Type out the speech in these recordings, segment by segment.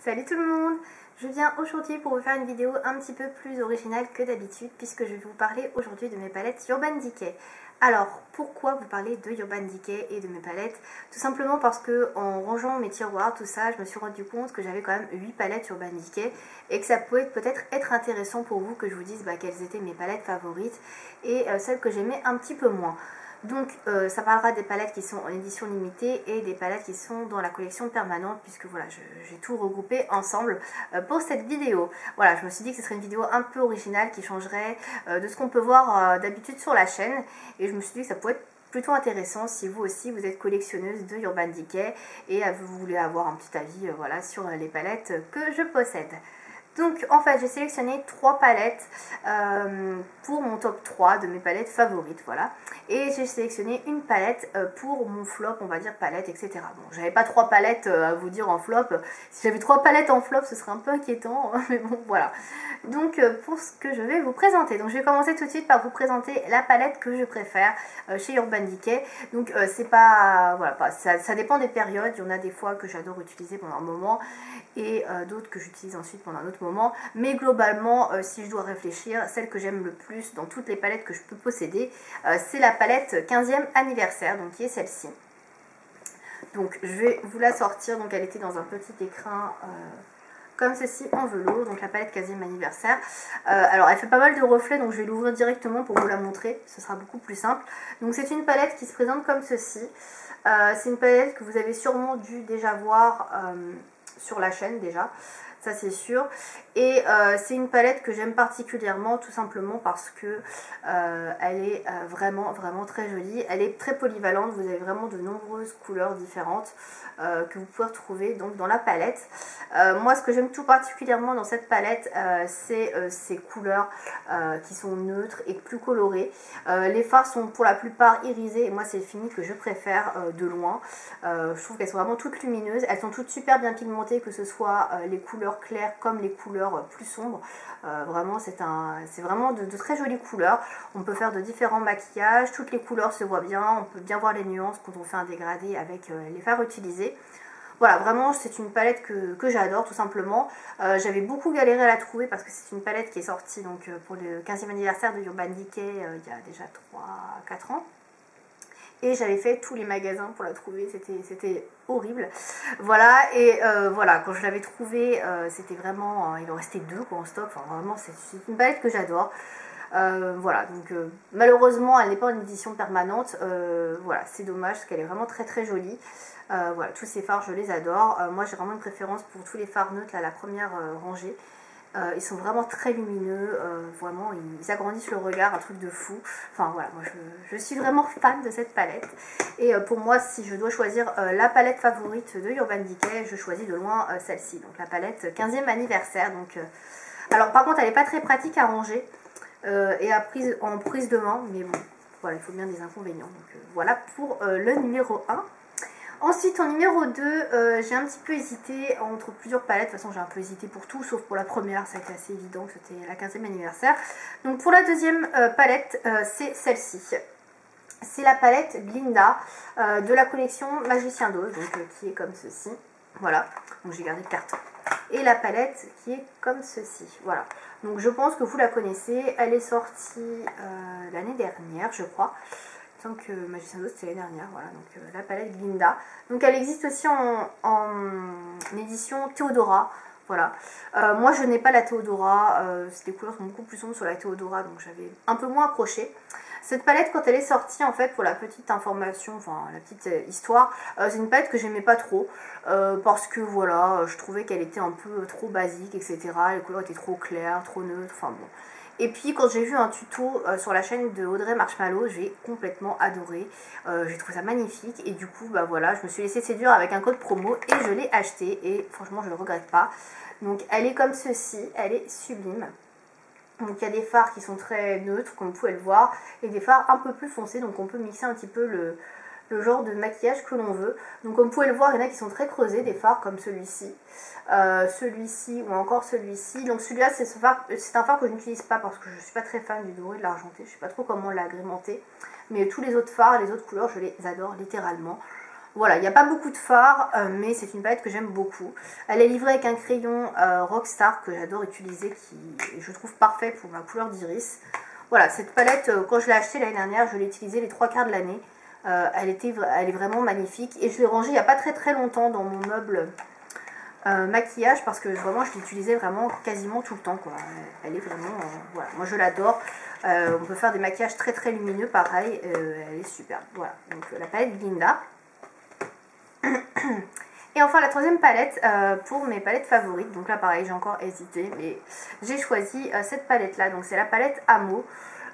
Salut tout le monde! Je viens aujourd'hui pour vous faire une vidéo un petit peu plus originale que d'habitude puisque je vais vous parler aujourd'hui de mes palettes Urban Decay. Alors, pourquoi vous parler de Urban Decay et de mes palettes? Tout simplement parce que en rangeant mes tiroirs, tout ça, je me suis rendu compte que j'avais quand même 8 palettes Urban Decay et que ça pouvait peut-être être intéressant pour vous que je vous dise quelles étaient mes palettes favorites et celles que j'aimais un petit peu moins. Donc ça parlera des palettes qui sont en édition limitée et des palettes qui sont dans la collection permanente puisque voilà, j'ai tout regroupé ensemble pour cette vidéo. Voilà, je me suis dit que ce serait une vidéo un peu originale qui changerait de ce qu'on peut voir d'habitude sur la chaîne et je me suis dit que ça pourrait être plutôt intéressant si vous aussi vous êtes collectionneuse de Urban Decay et vous voulez avoir un petit avis voilà, sur les palettes que je possède. Donc en fait j'ai sélectionné 3 palettes pour mon top 3 de mes palettes favorites, voilà. Et j'ai sélectionné une palette pour mon flop, on va dire palette, etc. Bon, j'avais pas 3 palettes à vous dire en flop. Si j'avais 3 palettes en flop, ce serait un peu inquiétant, mais bon, voilà. Donc pour ce que je vais vous présenter, donc je vais commencer tout de suite par vous présenter la palette que je préfère chez Urban Decay. Donc c'est pas, voilà, ça dépend des périodes. Il y en a des fois que j'adore utiliser pendant un moment et d'autres que j'utilise ensuite pendant un autre moment, mais globalement si je dois réfléchir, celle que j'aime le plus dans toutes les palettes que je peux posséder, c'est la palette 15e anniversaire, donc qui est celle-ci. Donc je vais vous la sortir, donc elle était dans un petit écrin comme ceci en velours, donc la palette 15e anniversaire. Alors elle fait pas mal de reflets, donc je vais l'ouvrir directement pour vous la montrer, ce sera beaucoup plus simple. Donc c'est une palette qui se présente comme ceci. C'est une palette que vous avez sûrement dû déjà voir sur la chaîne déjà, ça c'est sûr. Et c'est une palette que j'aime particulièrement tout simplement parce que elle est vraiment très jolie. Elle est très polyvalente, vous avez vraiment de nombreuses couleurs différentes que vous pouvez retrouver donc dans la palette. Moi ce que j'aime tout particulièrement dans cette palette c'est ces couleurs qui sont neutres et plus colorées. Les fards sont pour la plupart irisés et moi c'est le fini que je préfère de loin. Je trouve qu'elles sont vraiment toutes lumineuses, elles sont toutes super bien pigmentées, que ce soit les couleurs claires comme les couleurs plus sombres. Vraiment c'est vraiment de très jolies couleurs. On peut faire de différents maquillages, toutes les couleurs se voient bien, on peut bien voir les nuances quand on fait un dégradé avec les fards utilisés. Voilà, vraiment c'est une palette que j'adore tout simplement. J'avais beaucoup galéré à la trouver parce que c'est une palette qui est sortie donc, pour le 15e anniversaire de Urban Decay il y a déjà 3-4 ans. Et j'avais fait tous les magasins pour la trouver, c'était horrible. Voilà, et voilà, quand je l'avais trouvée, c'était vraiment, il en restait 2 quoi, en stock. Enfin, vraiment, c'est une palette que j'adore. Voilà, donc malheureusement, elle n'est pas en édition permanente. Voilà, c'est dommage parce qu'elle est vraiment très jolie. Voilà, tous ces fards, je les adore. Moi, j'ai vraiment une préférence pour tous les fards neutres, là, la première rangée. Ils sont vraiment très lumineux, vraiment ils agrandissent le regard, un truc de fou. Enfin voilà, moi je suis vraiment fan de cette palette. Et pour moi, si je dois choisir la palette favorite de Urban Decay, je choisis de loin celle-ci, donc la palette 15e anniversaire. Donc, alors par contre, elle n'est pas très pratique à ranger et en prise de main, mais bon, voilà, il faut bien des inconvénients. Donc voilà pour le numéro 1. Ensuite en numéro 2, j'ai un petit peu hésité entre plusieurs palettes. De toute façon j'ai un peu hésité pour tout sauf pour la première, ça a été assez évident que c'était la 15e anniversaire. Donc pour la deuxième palette, c'est celle-ci. C'est la palette Glinda de la collection Magicien d'Oz, donc qui est comme ceci. Voilà, donc j'ai gardé le carton. Et la palette qui est comme ceci, voilà. Donc je pense que vous la connaissez, elle est sortie l'année dernière je crois. Que Magicien d'Oz c'était l'année dernière, voilà, donc la palette Glinda. Donc elle existe aussi en édition Théodora, voilà. Moi je n'ai pas la Théodora, les couleurs sont beaucoup plus sombres sur la Théodora, donc j'avais un peu moins accroché. Cette palette quand elle est sortie, en fait, pour la petite information, enfin la petite histoire, c'est une palette que j'aimais pas trop, parce que voilà, je trouvais qu'elle était un peu trop basique, etc. Les couleurs étaient trop claires, trop neutres, enfin bon. Et puis quand j'ai vu un tuto sur la chaîne de Audrey Marshmallow, j'ai complètement adoré, j'ai trouvé ça magnifique et du coup bah voilà, je me suis laissée séduire avec un code promo et je l'ai acheté et franchement je ne le regrette pas. Donc elle est comme ceci, elle est sublime. Donc il y a des fards qui sont très neutres comme vous pouvez le voir et des fards un peu plus foncés, donc on peut mixer un petit peu le genre de maquillage que l'on veut. Donc comme vous pouvez le voir, il y en a qui sont très creusés, des fards comme celui-ci, celui-ci ou encore celui-ci. Donc celui-là c'est un fard que je n'utilise pas parce que je ne suis pas très fan du doré de l'argenté, je ne sais pas trop comment l'agrémenter, mais tous les autres fards, les autres couleurs, je les adore littéralement. Voilà, il n'y a pas beaucoup de fard, mais c'est une palette que j'aime beaucoup. Elle est livrée avec un crayon Rockstar que j'adore utiliser, qui je trouve parfait pour ma couleur d'iris. Voilà, cette palette, quand je l'ai achetée l'année dernière, je l'ai utilisée les 3/4 de l'année. Elle est vraiment magnifique et je l'ai rangée il n'y a pas très longtemps dans mon meuble maquillage parce que vraiment je l'utilisais vraiment quasiment tout le temps quoi. Elle est vraiment, voilà, moi je l'adore. On peut faire des maquillages très lumineux pareil, elle est super. Voilà, donc la palette Glinda. Et enfin la troisième palette pour mes palettes favorites, donc là pareil j'ai encore hésité mais j'ai choisi cette palette là, donc c'est la palette Amo.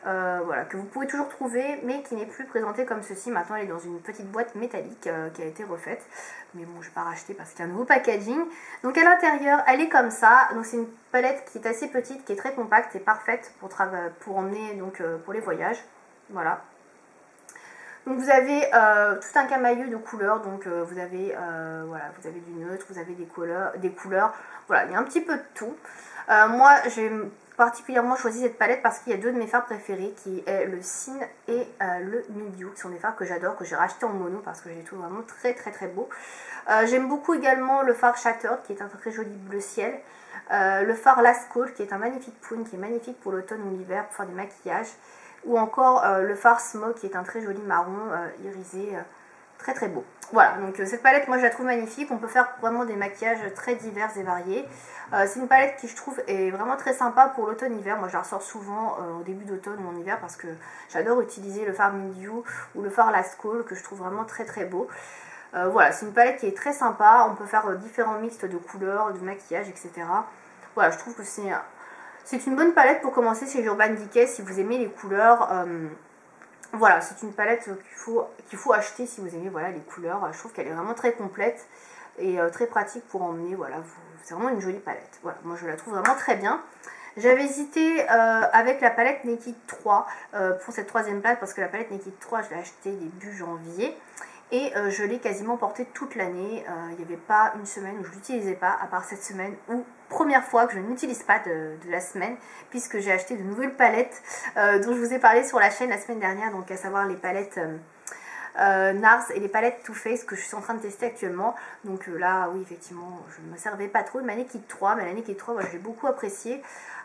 Voilà, que vous pouvez toujours trouver mais qui n'est plus présentée comme ceci. Maintenant elle est dans une petite boîte métallique qui a été refaite, mais bon je vais pas racheter parce qu'il y a un nouveau packaging. Donc à l'intérieur elle est comme ça, donc c'est une palette qui est assez petite, qui est très compacte et parfaite pour emmener donc pour les voyages. Voilà. Donc vous avez tout un camailleux de couleurs, donc vous avez voilà, vous avez du neutre, vous avez des couleurs, voilà, il y a un petit peu de tout. Moi j'ai particulièrement choisi cette palette parce qu'il y a deux de mes fards préférés qui est le Sin et le Medium, qui sont des fards que j'adore, que j'ai racheté en mono parce que j'ai trouvé vraiment très beau. J'aime beaucoup également le fard Shattered qui est un très joli bleu ciel. Le fard Last Call qui est un magnifique prune, qui est magnifique pour l'automne ou l'hiver pour faire des maquillages. Ou encore le fard Smoke qui est un très joli marron irisé, très beau. Voilà, donc cette palette moi je la trouve magnifique, on peut faire vraiment des maquillages très divers et variés. C'est une palette qui je trouve est vraiment très sympa pour l'automne-hiver, moi je la ressors souvent au début d'automne ou en hiver parce que j'adore utiliser le fard Medium ou le fard Last Call que je trouve vraiment très beau. Voilà, c'est une palette qui est très sympa, on peut faire différents mixtes de couleurs, de maquillage, etc. Voilà, je trouve que c'est une bonne palette pour commencer chez Urban Decay si vous aimez les couleurs. Voilà, c'est une palette qu'il faut acheter si vous aimez voilà, les couleurs. Je trouve qu'elle est vraiment très complète et très pratique pour emmener. Voilà, c'est vraiment une jolie palette. Voilà, moi je la trouve vraiment très bien. J'avais hésité avec la palette Naked 3 pour cette troisième palette parce que la palette Naked 3 je l'ai achetée début janvier. Et je l'ai quasiment portée toute l'année. Il n'y avait pas une semaine où je ne l'utilisais pas, à part cette semaine où, première fois que je n'utilise pas de la semaine, puisque j'ai acheté de nouvelles palettes dont je vous ai parlé sur la chaîne la semaine dernière, donc à savoir les palettes NARS et les palettes Too Faced que je suis en train de tester actuellement. Donc là, oui, effectivement, je ne me servais pas trop de ma Naked 3, mais la Naked 3, moi, je l'ai beaucoup appréciée.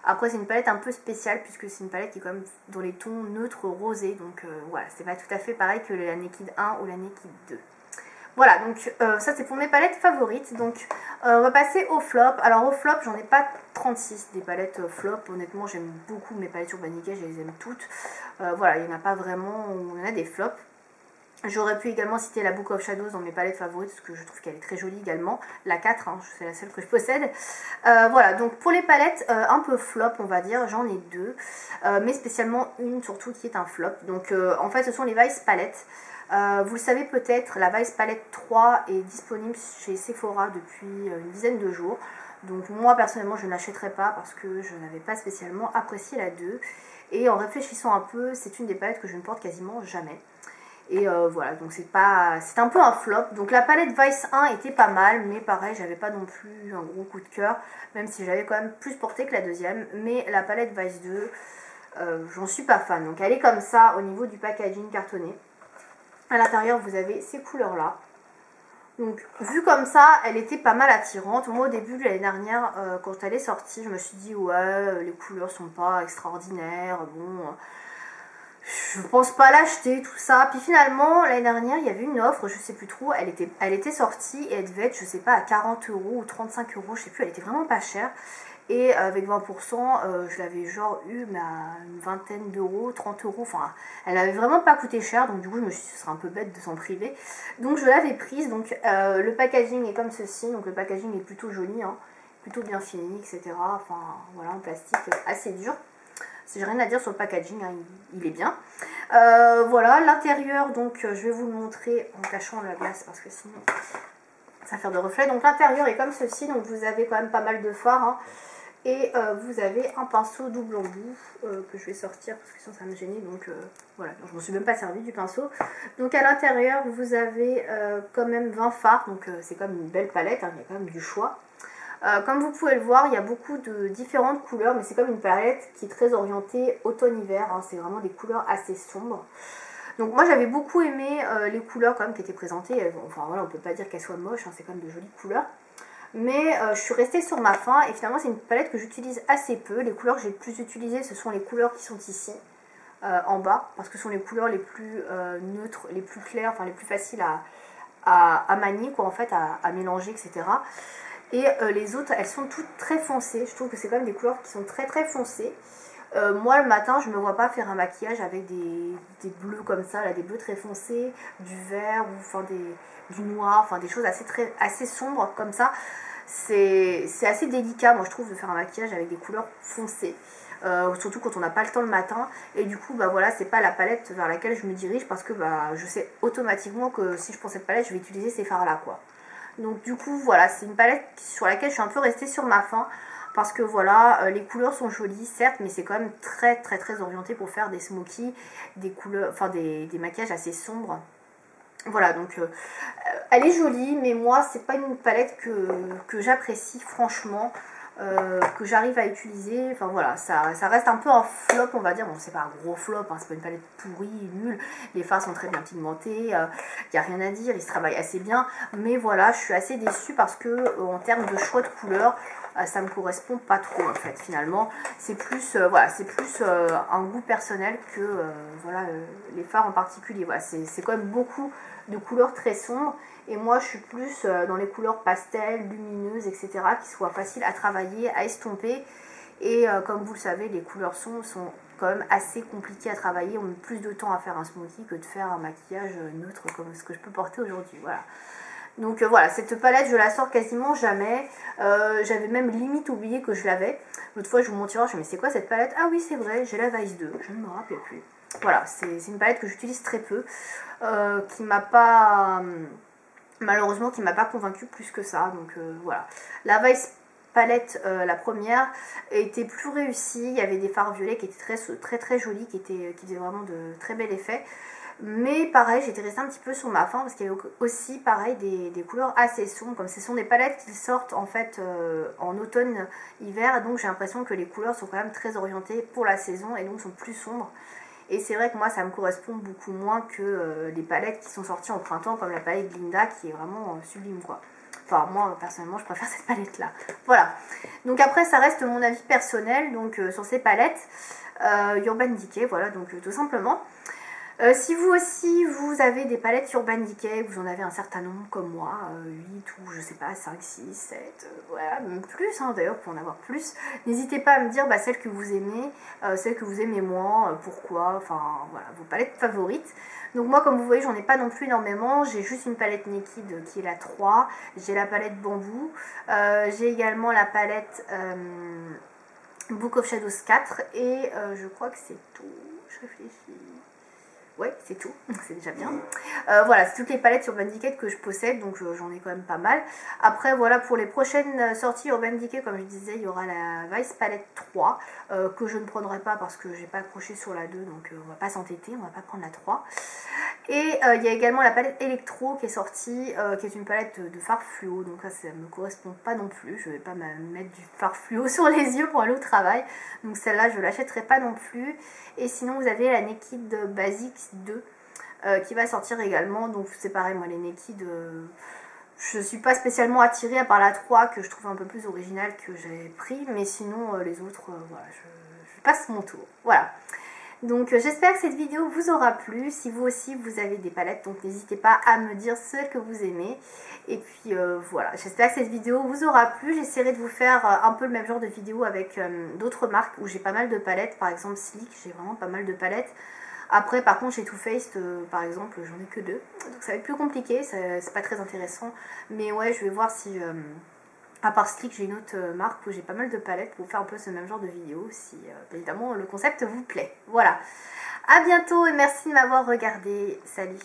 Après, c'est une palette un peu spéciale puisque c'est une palette qui est quand même dans les tons neutres rosés. Donc voilà, c'est pas tout à fait pareil que la Naked 1 ou la Naked 2. Voilà, donc ça c'est pour mes palettes favorites. Donc on va passer au flop. Alors au flop, j'en ai pas 36 des palettes flop. Honnêtement, j'aime beaucoup mes palettes Urban Decay, je les aime toutes. Voilà, il n'y en a pas vraiment, il y en a des flops. J'aurais pu également citer la Book of Shadows dans mes palettes favorites parce que je trouve qu'elle est très jolie également. La 4, hein, c'est la seule que je possède. Voilà, donc pour les palettes un peu flop, on va dire, j'en ai deux. Mais spécialement une surtout qui est un flop. Donc en fait, ce sont les Vice Palettes. Vous le savez peut-être, la Vice Palette 3 est disponible chez Sephora depuis une dizaine de jours. Donc moi personnellement je ne l'achèterai pas parce que je n'avais pas spécialement apprécié la 2. Et en réfléchissant un peu, c'est une des palettes que je ne porte quasiment jamais. Et voilà, donc c'est un peu un flop. Donc la palette Vice 1 était pas mal, mais pareil, j'avais pas non plus un gros coup de cœur, même si j'avais quand même plus porté que la deuxième. Mais la palette Vice 2, j'en suis pas fan. Donc elle est comme ça au niveau du packaging cartonné. À l'intérieur, vous avez ces couleurs-là. Donc, vue comme ça, elle était pas mal attirante. Moi, au début de l'année dernière, quand elle est sortie, je me suis dit, ouais, les couleurs sont pas extraordinaires. Bon, je pense pas l'acheter, tout ça. Puis finalement, l'année dernière, il y avait une offre, je sais plus trop. Elle était sortie et elle devait être, je sais pas, à 40 € ou 35 €, je sais plus. Elle était vraiment pas chère. Et avec 20%, je l'avais genre eu à une vingtaine d'euros, 30 €. Enfin, elle n'avait vraiment pas coûté cher. Donc du coup, je me suis dit, ce serait un peu bête de s'en priver. Donc je l'avais prise. Donc le packaging est comme ceci. Donc le packaging est plutôt joli, hein, plutôt bien fini, etc. Enfin, voilà, en plastique assez dur. J'ai rien à dire sur le packaging, hein, il est bien. Voilà, l'intérieur, donc je vais vous le montrer en cachant la glace parce que sinon ça va faire de reflets. Donc l'intérieur est comme ceci. Donc vous avez quand même pas mal de fards, hein. Et vous avez un pinceau double embout que je vais sortir parce que sinon ça va me gêner. Donc voilà, donc, je ne m'en suis même pas servi du pinceau. Donc à l'intérieur, vous avez quand même 20 fards. Donc c'est comme une belle palette, hein, il y a quand même du choix. Comme vous pouvez le voir, il y a beaucoup de différentes couleurs. Mais c'est comme une palette qui est très orientée automne-hiver, hein, c'est vraiment des couleurs assez sombres. Donc moi j'avais beaucoup aimé les couleurs quand même qui étaient présentées. Enfin voilà, on peut pas dire qu'elles soient moches, hein, c'est quand même de jolies couleurs. Mais je suis restée sur ma faim et finalement c'est une palette que j'utilise assez peu. Les couleurs que j'ai le plus utilisées, ce sont les couleurs qui sont ici, en bas, parce que ce sont les couleurs les plus neutres, les plus claires, enfin les plus faciles à manier, quoi, en fait, à mélanger, etc. Et les autres, elles sont toutes très foncées. Je trouve que c'est quand même des couleurs qui sont très très foncées. Moi le matin je me vois pas faire un maquillage avec des bleus comme ça, là, des bleus très foncés, du vert ou enfin du noir, enfin des choses assez sombres comme ça. C'est assez délicat moi je trouve de faire un maquillage avec des couleurs foncées, surtout quand on n'a pas le temps le matin. Et du coup bah voilà, c'est pas la palette vers laquelle je me dirige, parce que bah je sais automatiquement que si je prends cette palette je vais utiliser ces fards là quoi. Donc du coup voilà, c'est une palette sur laquelle je suis un peu restée sur ma faim. Parce que voilà, les couleurs sont jolies, certes, mais c'est quand même très très très orienté pour faire des smokies, des couleurs, enfin des maquillages assez sombres. Voilà, donc elle est jolie, mais moi c'est pas une palette que j'apprécie franchement, que j'arrive à utiliser. Enfin voilà, ça reste un peu un flop, on va dire. Bon, c'est pas un gros flop, hein, c'est pas une palette pourrie, nulle. Les fards sont très bien pigmentés, il n'y a rien à dire, ils se travaillent assez bien. Mais voilà, je suis assez déçue parce que en termes de choix de couleurs, ça me correspond pas trop en fait finalement. C'est plus voilà, c'est plus un goût personnel que voilà, les fards en particulier. Voilà, c'est quand même beaucoup de couleurs très sombres, et moi je suis plus dans les couleurs pastel, lumineuses, etc., qui soient faciles à travailler, à estomper. Et comme vous le savez, les couleurs sombres sont quand même assez compliquées à travailler. On met plus de temps à faire un smoky que de faire un maquillage neutre comme ce que je peux porter aujourd'hui. Voilà. Donc voilà, cette palette je la sors quasiment jamais. J'avais même limite oublié que je l'avais. L'autre fois je vous montrerai, je me dis mais c'est quoi cette palette? Ah oui c'est vrai, j'ai la Vice 2, je ne me rappelle plus. Voilà, c'est une palette que j'utilise très peu, qui m'a pas, malheureusement qui m'a pas convaincue plus que ça. Donc voilà, la Vice palette, la première, était plus réussie. Il y avait des fards violets qui étaient très jolis, qui faisaient vraiment de très bel effet. Mais pareil, j'étais restée un petit peu sur ma faim parce qu'il y avait aussi pareil des couleurs assez sombres, comme ce sont des palettes qui sortent en fait en automne-hiver, donc j'ai l'impression que les couleurs sont quand même très orientées pour la saison et donc sont plus sombres. Et c'est vrai que moi ça me correspond beaucoup moins que les palettes qui sont sorties en printemps, comme la palette Glinda qui est vraiment sublime quoi. Enfin moi personnellement je préfère cette palette là. Voilà, donc après ça reste mon avis personnel donc sur ces palettes Urban Decay, voilà, donc tout simplement. Si vous aussi vous avez des palettes Urban Decay, vous en avez un certain nombre comme moi, 8 ou je sais pas, 5, 6, 7, voilà, même plus hein, d'ailleurs, pour en avoir plus, n'hésitez pas à me dire celles que vous aimez moins, pourquoi, enfin voilà, vos palettes favorites. Donc moi comme vous voyez j'en ai pas non plus énormément, j'ai juste une palette Naked qui est la 3, j'ai la palette Bambou, j'ai également la palette Book of Shadows 4 et je crois que c'est tout, je réfléchis. Ouais, c'est tout, c'est déjà bien. Voilà, c'est toutes les palettes Urban Decay que je possède, donc j'en ai quand même pas mal. Après, voilà, pour les prochaines sorties Urban Decay, comme je disais, il y aura la Vice Palette 3, que je ne prendrai pas parce que j'ai pas accroché sur la 2, donc on va pas s'entêter, on va pas prendre la 3. Et il y a également la palette Electro qui est sortie, qui est une palette de fard fluo, donc ça me correspond pas non plus, je vais pas me mettre du fard fluo sur les yeux pour aller au travail, donc celle-là je l'achèterai pas non plus. Et sinon vous avez la Naked Basics 2 qui va sortir également, donc c'est pareil, moi les Naked, je suis pas spécialement attirée à part la 3 que je trouve un peu plus originale que j'ai pris, mais sinon les autres, voilà, je passe mon tour, voilà. Donc j'espère que cette vidéo vous aura plu. Si vous aussi vous avez des palettes, donc n'hésitez pas à me dire ce que vous aimez. Et puis voilà, j'espère que cette vidéo vous aura plu. J'essaierai de vous faire un peu le même genre de vidéo avec d'autres marques où j'ai pas mal de palettes. Par exemple Sleek, j'ai vraiment pas mal de palettes. Après par contre chez Too Faced par exemple j'en ai que 2. Donc ça va être plus compliqué, c'est pas très intéressant. Mais ouais, je vais voir si... à part Sleek, j'ai une autre marque où j'ai pas mal de palettes pour faire un peu ce même genre de vidéo si évidemment le concept vous plaît. Voilà, à bientôt et merci de m'avoir regardé. Salut.